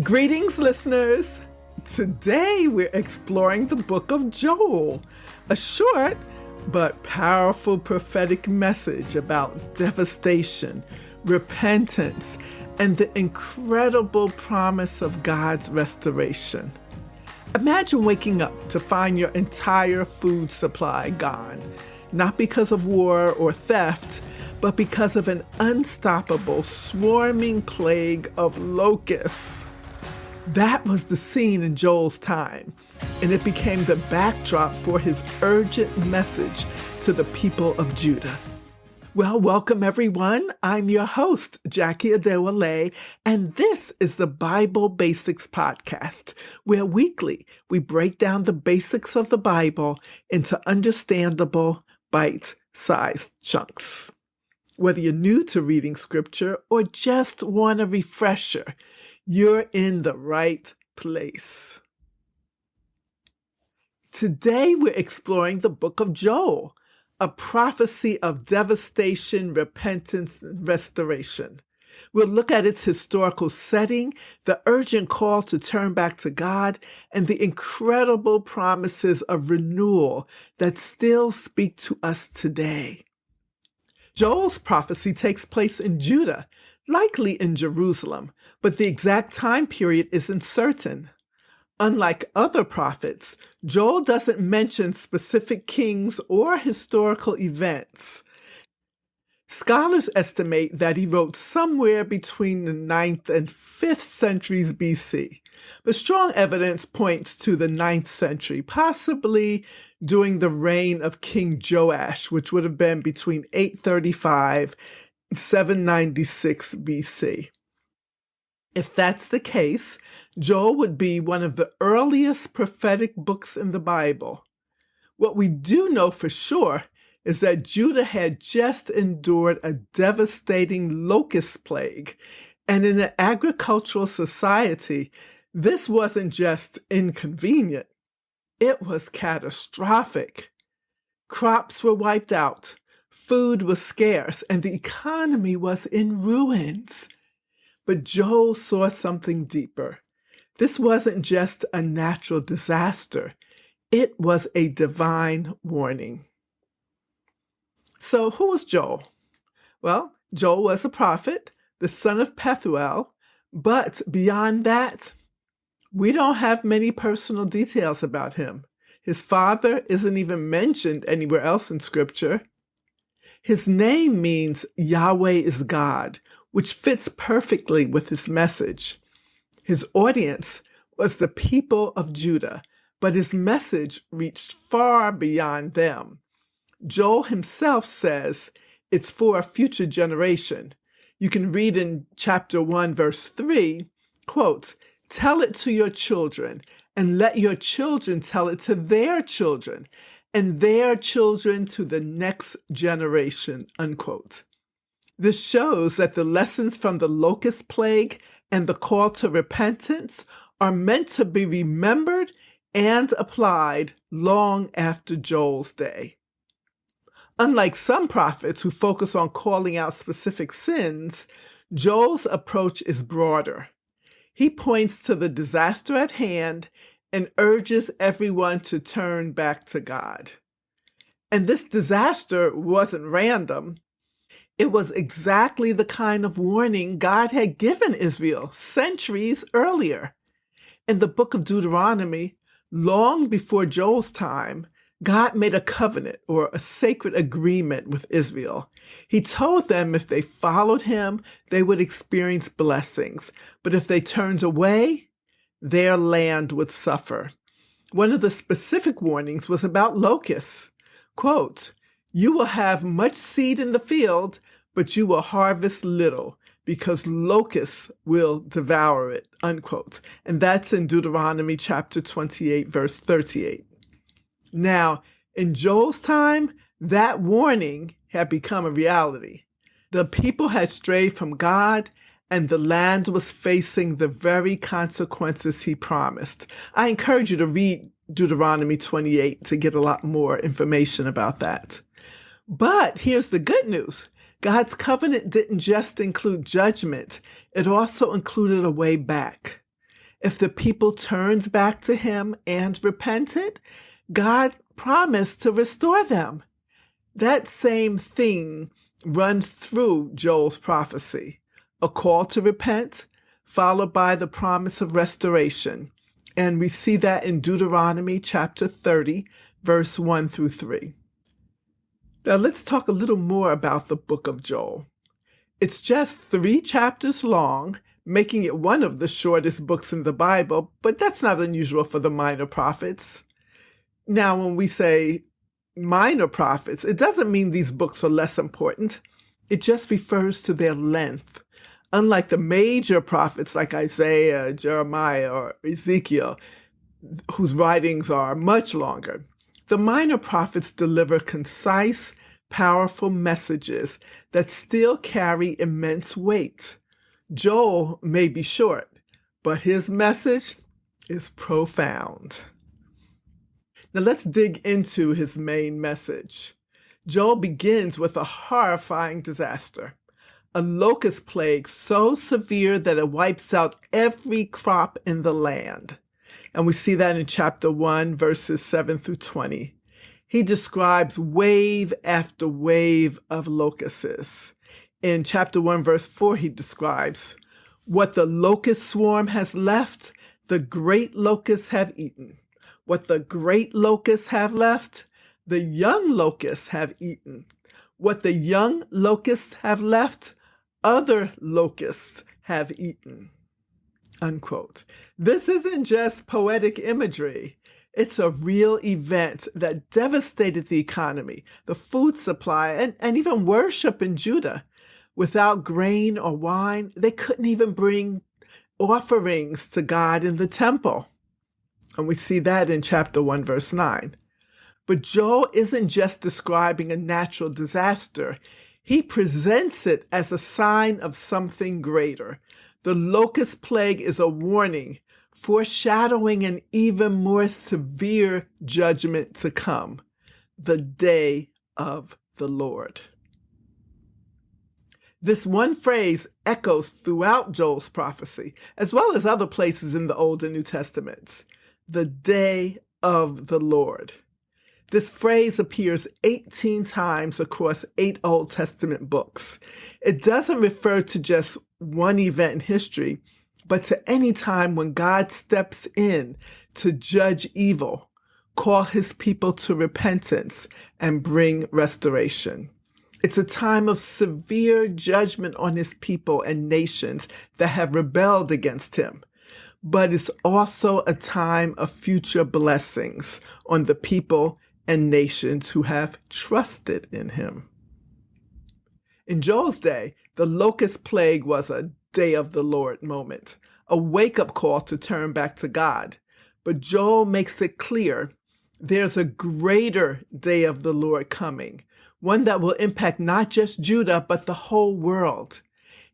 Greetings, listeners. Today we're exploring the book of Joel, a short but powerful prophetic message about devastation, repentance, and the incredible promise of God's restoration. Imagine waking up to find your entire food supply gone, not because of war or theft, but because of an unstoppable, swarming plague of locusts. That was the scene in Joel's time, and it became the backdrop for his urgent message to the people of Judah. Well, welcome everyone. I'm your host, Jackie Adewale, and this is the Bible Basics Podcast, where weekly we break down the basics of the Bible into understandable, bite-sized chunks. Whether you're new to reading scripture or just want a refresher, you're in the right place. Today we're exploring the book of Joel, a prophecy of devastation, repentance, and restoration. We'll look at its historical setting, the urgent call to turn back to God, and the incredible promises of renewal that still speak to us today. Joel's prophecy takes place in Judah, likely in Jerusalem, but the exact time period isn't certain. Unlike other prophets, Joel doesn't mention specific kings or historical events. Scholars estimate that he wrote somewhere between the 9th and 5th centuries BC, but strong evidence points to the 9th century, possibly during the reign of King Joash, which would have been between 835 and 796 BC. If that's the case, Joel would be one of the earliest prophetic books in the Bible. What we do know for sure is that Judah had just endured a devastating locust plague, and in an agricultural society, this wasn't just inconvenient, it was catastrophic. Crops were wiped out, food was scarce, and the economy was in ruins. But Joel saw something deeper. This wasn't just a natural disaster. It was a divine warning. So who was Joel? Well, Joel was a prophet, the son of Pethuel, but beyond that, we don't have many personal details about him. His father isn't even mentioned anywhere else in Scripture. His name means Yahweh is God, which fits perfectly with his message. His audience was the people of Judah, but his message reached far beyond them. Joel himself says it's for a future generation. You can read in chapter 1, verse 3, quote, "Tell it to your children, and let your children tell it to their children, and their children to the next generation," unquote. This shows that the lessons from the locust plague and the call to repentance are meant to be remembered and applied long after Joel's day. Unlike some prophets who focus on calling out specific sins, Joel's approach is broader. He points to the disaster at hand and urges everyone to turn back to God. And this disaster wasn't random. It was exactly the kind of warning God had given Israel centuries earlier. In the book of Deuteronomy, long before Joel's time, God made a covenant or a sacred agreement with Israel. He told them if they followed him, they would experience blessings. But if they turned away, their land would suffer. One of the specific warnings was about locusts. Quote, "You will have much seed in the field, but you will harvest little, because locusts will devour it," unquote. And that's in Deuteronomy chapter 28, verse 38. Now, in Joel's time, that warning had become a reality. The people had strayed from God, and the land was facing the very consequences he promised. I encourage you to read Deuteronomy 28 to get a lot more information about that. But here's the good news. God's covenant didn't just include judgment, it also included a way back. If the people turned back to him and repented, God promised to restore them. That same theme runs through Joel's prophecy: a call to repent, followed by the promise of restoration. And we see that in Deuteronomy chapter 30, verse 1 through 3. Now let's talk a little more about the book of Joel. It's just 3 chapters long, making it one of the shortest books in the Bible, but that's not unusual for the minor prophets. Now, when we say minor prophets, it doesn't mean these books are less important. It just refers to their length. Unlike the major prophets like Isaiah, Jeremiah, or Ezekiel, whose writings are much longer, the minor prophets deliver concise, powerful messages that still carry immense weight. Joel may be short, but his message is profound. Now let's dig into his main message. Joel begins with a horrifying disaster, a locust plague so severe that it wipes out every crop in the land. And we see that in chapter 1, verses 7 through 20. He describes wave after wave of locusts. In chapter 1, verse 4, he describes, "What the locust swarm has left, the great locusts have eaten. What the great locusts have left, the young locusts have eaten. What the young locusts have left, other locusts have eaten." Unquote. This isn't just poetic imagery. It's a real event that devastated the economy, the food supply, and even worship in Judah. Without grain or wine, they couldn't even bring offerings to God in the temple. And we see that in chapter 1, verse 9. But Joel isn't just describing a natural disaster. He presents it as a sign of something greater. The locust plague is a warning, foreshadowing an even more severe judgment to come, the day of the Lord. This one phrase echoes throughout Joel's prophecy, as well as other places in the Old and New Testaments. The day of the Lord. This phrase appears 18 times across 8 Old Testament books. It doesn't refer to just one event in history, but to any time when God steps in to judge evil, call his people to repentance, and bring restoration. It's a time of severe judgment on his people and nations that have rebelled against him. But it's also a time of future blessings on the people and nations who have trusted in him. In Joel's day, the locust plague was a day of the Lord moment, a wake-up call to turn back to God. But Joel makes it clear there's a greater day of the Lord coming, one that will impact not just Judah, but the whole world.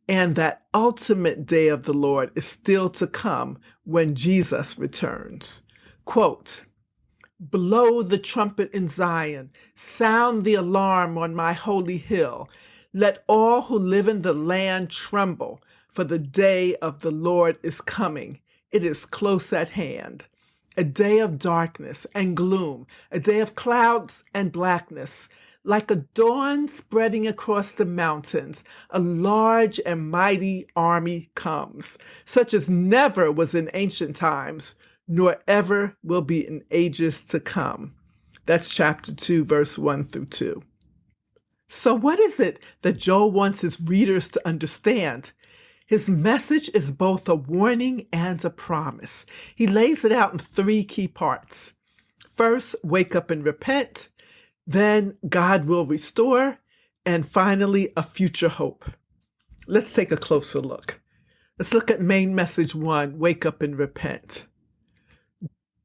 And that ultimate day of the Lord is still to come when Jesus returns. Quote, "Blow the trumpet in Zion, sound the alarm on my holy hill. Let all who live in the land tremble, for the day of the Lord is coming. It is close at hand. A day of darkness and gloom, a day of clouds and blackness. Like a dawn spreading across the mountains, a large and mighty army comes, such as never was in ancient times, nor ever will be in ages to come." That's chapter 2, verse 1 through 2. So what is it that Joel wants his readers to understand? His message is both a warning and a promise. He lays it out in 3 key parts. First, wake up and repent. Then God will restore, and finally, a future hope. Let's take a closer look. Let's look at main message 1, wake up and repent.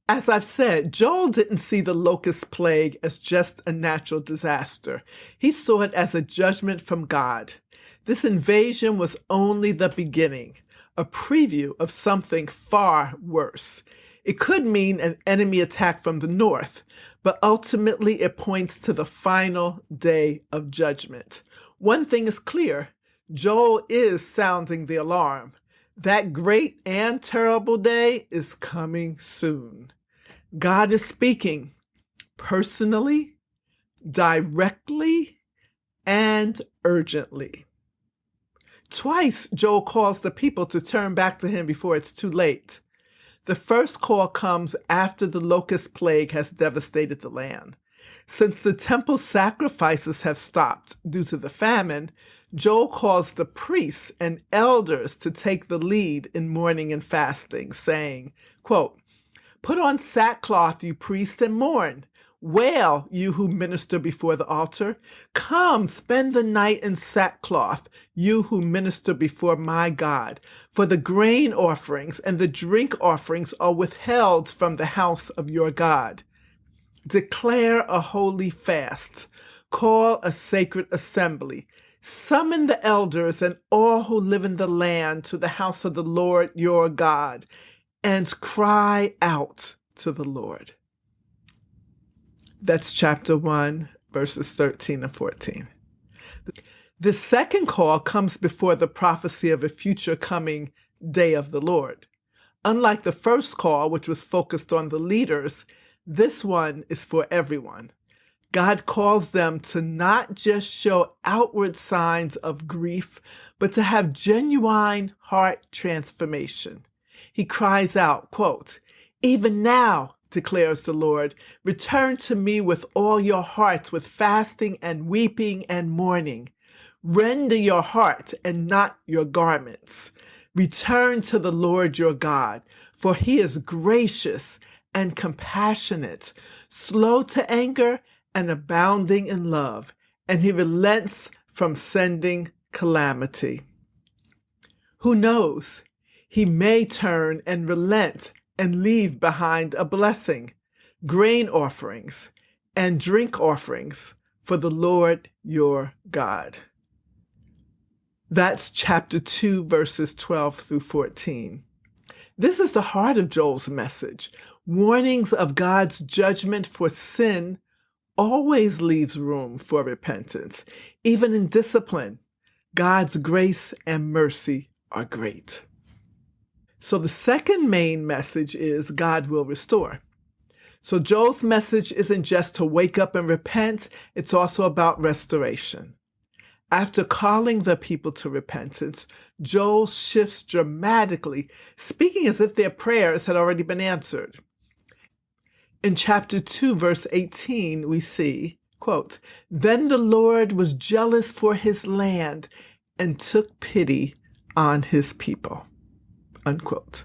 As I've said, Joel didn't see the locust plague as just a natural disaster. He saw it as a judgment from God. This invasion was only the beginning, a preview of something far worse. It could mean an enemy attack from the north, but ultimately it points to the final day of judgment. One thing is clear: Joel is sounding the alarm. That great and terrible day is coming soon. God is speaking personally, directly, and urgently. Twice, Joel calls the people to turn back to him before it's too late. The first call comes after the locust plague has devastated the land. Since the temple sacrifices have stopped due to the famine, Joel calls the priests and elders to take the lead in mourning and fasting, saying, quote, "Put on sackcloth, you priests, and mourn. Wail, you who minister before the altar. Come, spend the night in sackcloth, you who minister before my God. For the grain offerings and the drink offerings are withheld from the house of your God. Declare a holy fast. Call a sacred assembly. Summon the elders and all who live in the land to the house of the Lord your God, and cry out to the Lord." That's chapter 1, verses 13 and 14. The second call comes before the prophecy of a future coming day of the Lord. Unlike the first call, which was focused on the leaders, this one is for everyone. God calls them to not just show outward signs of grief, but to have genuine heart transformation. He cries out, quote, "Even now, declares the Lord, return to me with all your hearts, with fasting and weeping and mourning. Rend your heart and not your garments. Return to the Lord your God, for he is gracious and compassionate, slow to anger and abounding in love, and he relents from sending calamity." Who knows? He may turn and relent and leave behind a blessing, grain offerings, and drink offerings for the Lord your God. That's chapter 2, verses 12 through 14. This is the heart of Joel's message. Warnings of God's judgment for sin always leaves room for repentance. Even in discipline, God's grace and mercy are great. So the second main message is God will restore. So Joel's message isn't just to wake up and repent, it's also about restoration. After calling the people to repentance, Joel shifts dramatically, speaking as if their prayers had already been answered. In chapter 2, verse 18, we see, quote, "Then the Lord was jealous for his land and took pity on his people." Unquote.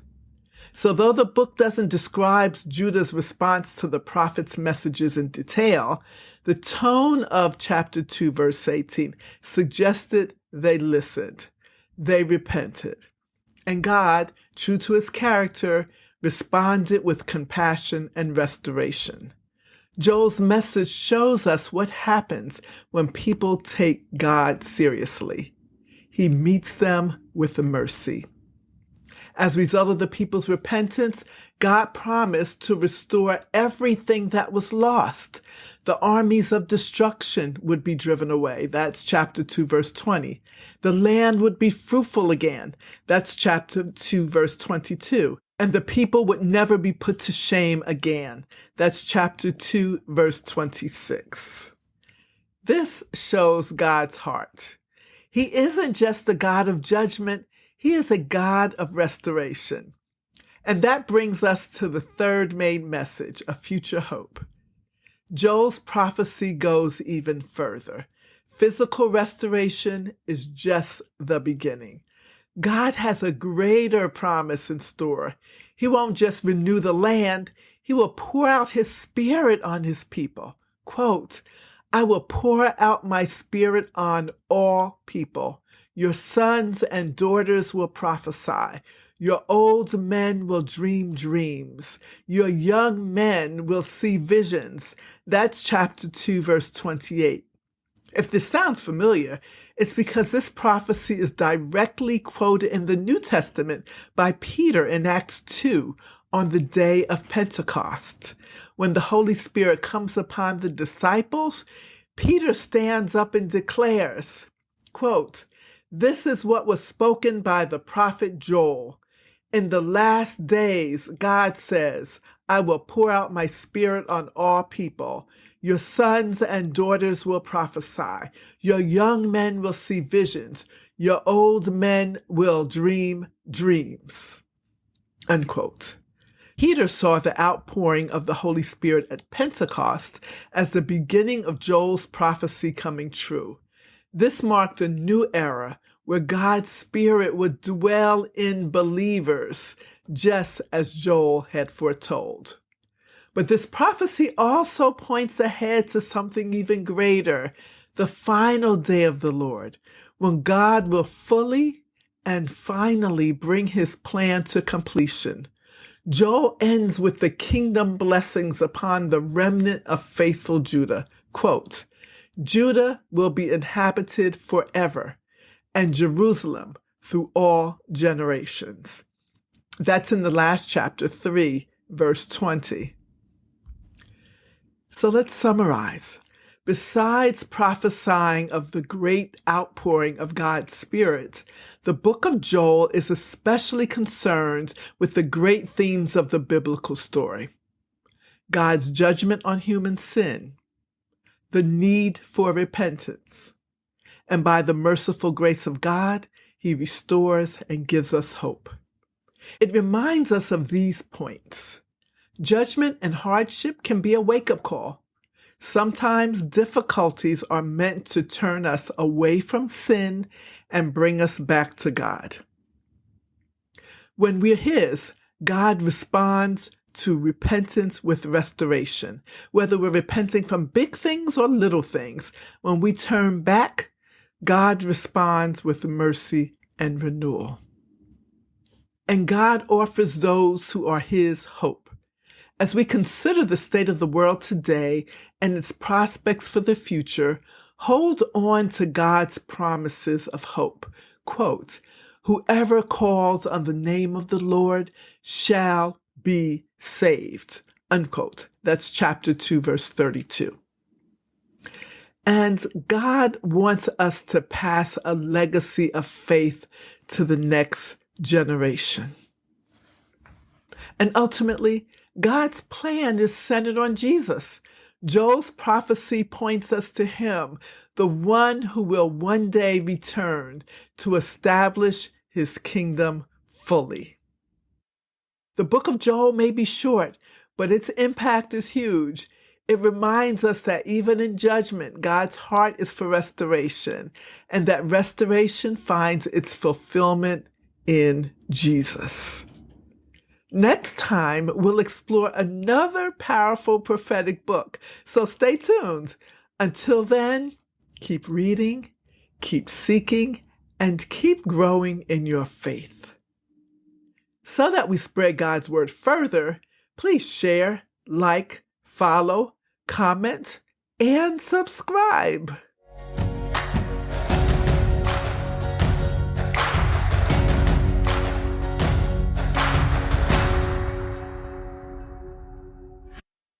So though the book doesn't describe Judah's response to the prophet's messages in detail, the tone of chapter 2, verse 18 suggested they listened, they repented, and God, true to his character, responded with compassion and restoration. Joel's message shows us what happens when people take God seriously. He meets them with mercy. As a result of the people's repentance, God promised to restore everything that was lost. The armies of destruction would be driven away. That's chapter 2, verse 20. The land would be fruitful again. That's chapter 2, verse 22. And the people would never be put to shame again. That's chapter 2, verse 26. This shows God's heart. He isn't just the God of judgment, he is a God of restoration. And that brings us to the third main message, a future hope. Joel's prophecy goes even further. Physical restoration is just the beginning. God has a greater promise in store. He won't just renew the land, he will pour out his spirit on his people. Quote, "I will pour out my spirit on all people. Your sons and daughters will prophesy. Your old men will dream dreams. Your young men will see visions." That's chapter 2, verse 28. If this sounds familiar, it's because this prophecy is directly quoted in the New Testament by Peter in Acts 2 on the day of Pentecost. When the Holy Spirit comes upon the disciples, Peter stands up and declares, quote, This is what was spoken by the prophet Joel. In the last days, God says, I will pour out my spirit on all people. Your sons and daughters will prophesy. Your young men will see visions. Your old men will dream dreams. Unquote. Peter saw the outpouring of the Holy Spirit at Pentecost as the beginning of Joel's prophecy coming true. This marked a new era where God's Spirit would dwell in believers, just as Joel had foretold. But this prophecy also points ahead to something even greater, the final day of the Lord, when God will fully and finally bring his plan to completion. Joel ends with the kingdom blessings upon the remnant of faithful Judah. Quote, Judah will be inhabited forever, and Jerusalem through all generations. That's in the last chapter 3, verse 20. So let's summarize. Besides prophesying of the great outpouring of God's Spirit, the book of Joel is especially concerned with the great themes of the biblical story: God's judgment on human sin, the need for repentance, and by the merciful grace of God, he restores and gives us hope. It reminds us of these points. Judgment and hardship can be a wake-up call. Sometimes difficulties are meant to turn us away from sin and bring us back to God. When we're his, God responds to repentance with restoration. Whether we're repenting from big things or little things, when we turn back, God responds with mercy and renewal. And God offers those who are his hope. As we consider the state of the world today and its prospects for the future, hold on to God's promises of hope. Quote, whoever calls on the name of the Lord shall be saved. Unquote. That's chapter 2, verse 32. And God wants us to pass a legacy of faith to the next generation. And ultimately, God's plan is centered on Jesus. Joel's prophecy points us to him, the one who will one day return to establish his kingdom fully. The book of Joel may be short, but its impact is huge. It reminds us that even in judgment, God's heart is for restoration, and that restoration finds its fulfillment in Jesus. Next time, we'll explore another powerful prophetic book, so stay tuned. Until then, keep reading, keep seeking, and keep growing in your faith. So that we spread God's word further, please share, like, follow, comment, and subscribe.